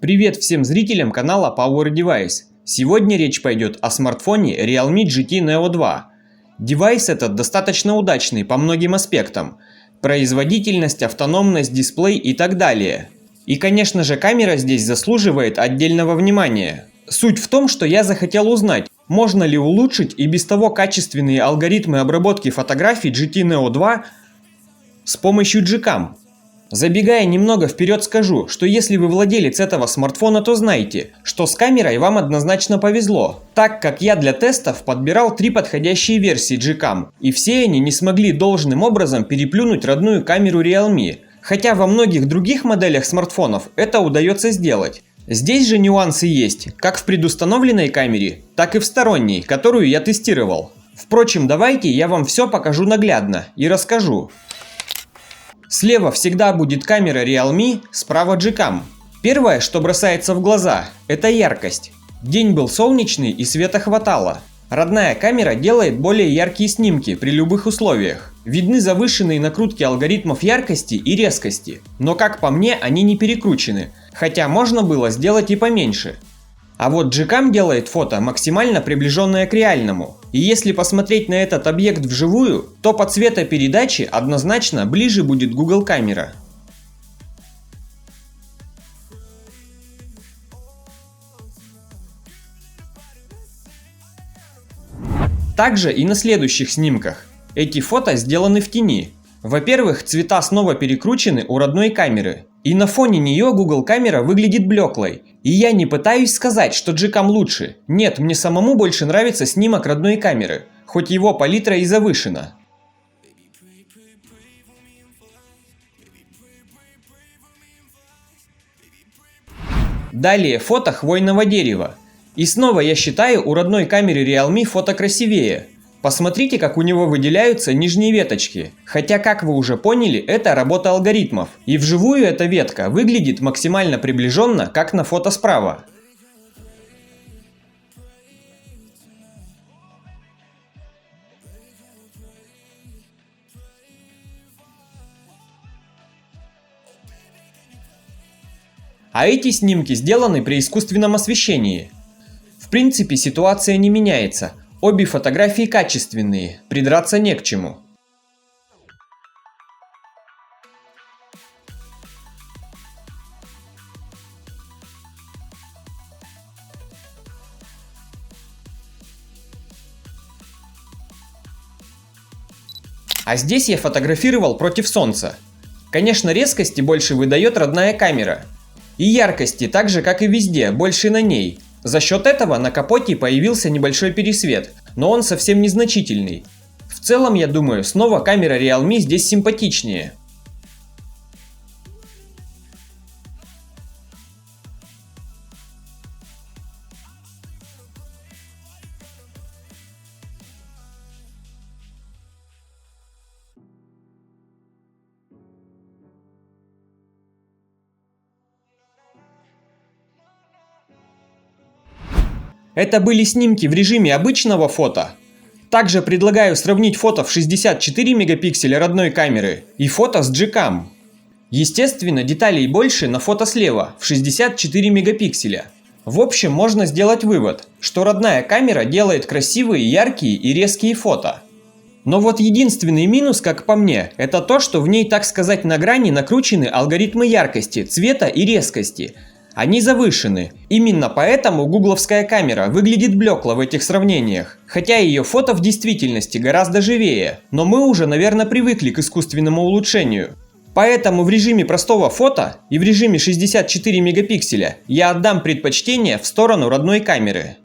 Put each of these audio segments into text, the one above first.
Привет всем зрителям канала Power Device. Сегодня речь пойдет о смартфоне Realme GT Neo 2. Девайс этот достаточно удачный по многим аспектам. Производительность, автономность, дисплей и так далее. И конечно же камера здесь заслуживает отдельного внимания. Суть в том, что я захотел узнать, можно ли улучшить и без того качественные алгоритмы обработки фотографий GT Neo 2 с помощью Gcam. Забегая немного вперед, скажу, что если вы владелец этого смартфона, то знайте, что с камерой вам однозначно повезло, так как я для тестов подбирал 3 подходящие версии Gcam, и все они не смогли должным образом переплюнуть родную камеру Realme, хотя во многих других моделях смартфонов это удается сделать. Здесь же нюансы есть, как в предустановленной камере, так и в сторонней, которую я тестировал. Впрочем, давайте я вам все покажу наглядно и расскажу. Слева всегда будет камера Realme, справа Gcam. Первое, что бросается в глаза, это яркость. День был солнечный и света хватало. Родная камера делает более яркие снимки при любых условиях. Видны завышенные накрутки алгоритмов яркости и резкости, но как по мне они не перекручены, хотя можно было сделать и поменьше. А вот Gcam делает фото максимально приближенное к реальному. И если посмотреть на этот объект вживую, то по цветопередаче однозначно ближе будет Google камера. Также и на следующих снимках. Эти фото сделаны в тени. Во-первых, цвета снова перекручены у родной камеры. И на фоне нее Google камера выглядит блеклой. И я не пытаюсь сказать, что Gcam лучше. Нет, мне самому больше нравится снимок родной камеры, хоть его палитра и завышена. Далее фото хвойного дерева. И снова я считаю, у родной камеры Realme фото красивее. Посмотрите, как у него выделяются нижние веточки. Хотя, как вы уже поняли, это работа алгоритмов. И вживую эта ветка выглядит максимально приближенно, как на фото справа. А эти снимки сделаны при искусственном освещении. В принципе, ситуация не меняется. Обе фотографии качественные, придраться не к чему. А здесь я фотографировал против солнца. Конечно, резкости больше выдает родная камера. И яркости, так же как и везде, больше на ней. За счет этого на капоте появился небольшой пересвет, но он совсем незначительный. В целом, я думаю, снова камера Realme здесь симпатичнее. Это были снимки в режиме обычного фото. Также предлагаю сравнить фото в 64 мегапикселя родной камеры и фото с Gcam. Естественно, деталей больше на фото слева в 64 мегапикселя. В общем, можно сделать вывод, что родная камера делает красивые, яркие и резкие фото. Но вот единственный минус, как по мне, это то, что в ней, так сказать, на грани накручены алгоритмы яркости, цвета и резкости. Они завышены. Именно поэтому гугловская камера выглядит блекло в этих сравнениях. Хотя ее фото в действительности гораздо живее. Но мы уже, наверное, привыкли к искусственному улучшению. Поэтому в режиме простого фото и в режиме 64 мегапикселя я отдам предпочтение в сторону родной камеры.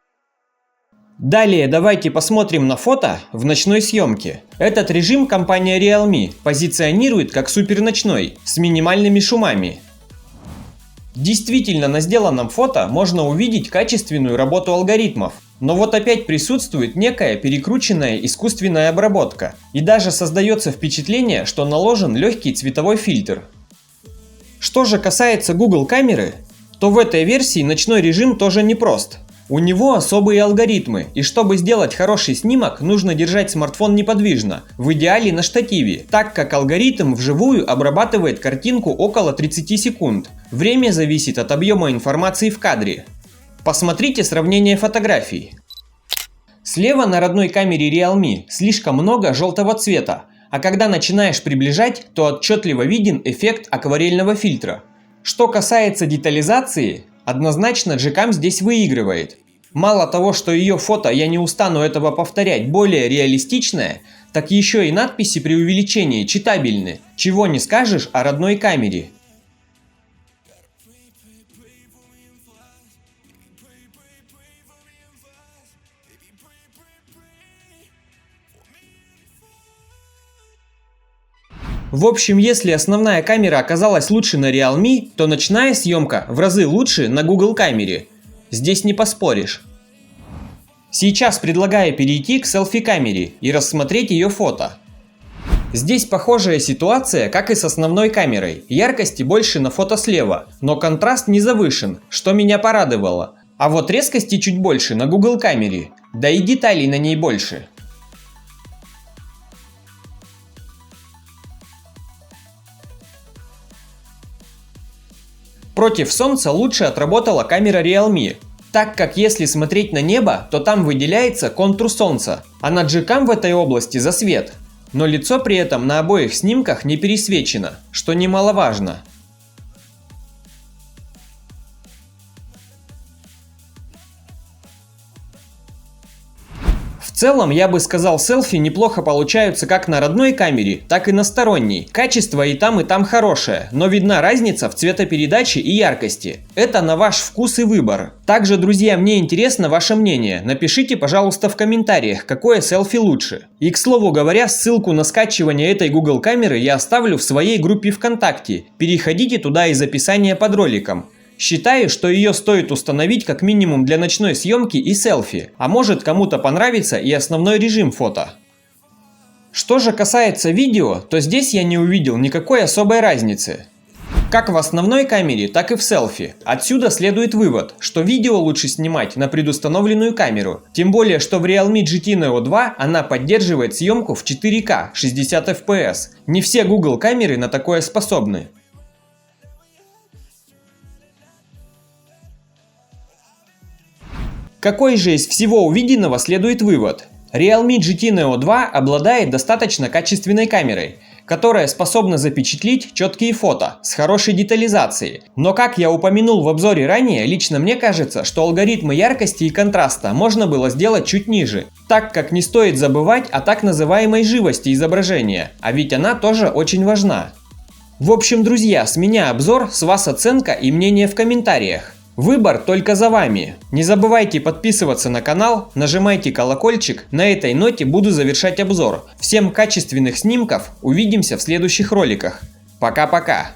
Далее давайте посмотрим на фото в ночной съемке. Этот режим компания Realme позиционирует как суперночной, с минимальными шумами. Действительно, на сделанном фото можно увидеть качественную работу алгоритмов, но вот опять присутствует некая перекрученная искусственная обработка, и даже создается впечатление, что наложен легкий цветовой фильтр. Что же касается Google камеры, то в этой версии ночной режим тоже непрост. У него особые алгоритмы, и чтобы сделать хороший снимок, нужно держать смартфон неподвижно, в идеале на штативе, так как алгоритм вживую обрабатывает картинку около 30 секунд. Время зависит от объема информации в кадре. Посмотрите сравнение фотографий. Слева на родной камере Realme слишком много желтого цвета, а когда начинаешь приближать, то отчетливо виден эффект акварельного фильтра. Что касается детализации, однозначно Gcam здесь выигрывает. Мало того, что ее фото, я не устану этого повторять, более реалистичное, так еще и надписи при увеличении читабельны, чего не скажешь о родной камере. В общем, если основная камера оказалась лучше на Realme, то ночная съемка в разы лучше на Google камере. Здесь не поспоришь. Сейчас предлагаю перейти к селфи-камере и рассмотреть ее фото. Здесь похожая ситуация, как и с основной камерой. Яркости больше на фото слева, но контраст не завышен, что меня порадовало. А вот резкости чуть больше на Google камере, да и деталей на ней больше. Против солнца лучше отработала камера Realme, так как если смотреть на небо, то там выделяется контур солнца, а на Gcam в этой области засвет. Но лицо при этом на обоих снимках не пересвечено, что немаловажно. В целом, я бы сказал, селфи неплохо получаются как на родной камере, так и на сторонней. Качество и там хорошее, но видна разница в цветопередаче и яркости. Это на ваш вкус и выбор. Также, друзья, мне интересно ваше мнение. Напишите, пожалуйста, в комментариях, какое селфи лучше. И, к слову говоря, ссылку на скачивание этой Google камеры я оставлю в своей группе ВКонтакте. Переходите туда из описания под роликом. Считаю, что ее стоит установить как минимум для ночной съемки и селфи, а может кому-то понравится и основной режим фото. Что же касается видео, то здесь я не увидел никакой особой разницы. Как в основной камере, так и в селфи. Отсюда следует вывод, что видео лучше снимать на предустановленную камеру, тем более, что в Realme GT Neo 2 она поддерживает съемку в 4К 60 FPS. Не все Google камеры на такое способны. Какой же из всего увиденного следует вывод? Realme GT Neo 2 обладает достаточно качественной камерой, которая способна запечатлеть четкие фото с хорошей детализацией. Но как я упомянул в обзоре ранее, лично мне кажется, что алгоритмы яркости и контраста можно было сделать чуть ниже, так как не стоит забывать о так называемой живости изображения, а ведь она тоже очень важна. В общем, друзья, с меня обзор, с вас оценка и мнение в комментариях. Выбор только за вами. Не забывайте подписываться на канал, нажимайте колокольчик. На этой ноте буду завершать обзор. Всем качественных снимков, увидимся в следующих роликах. Пока-пока.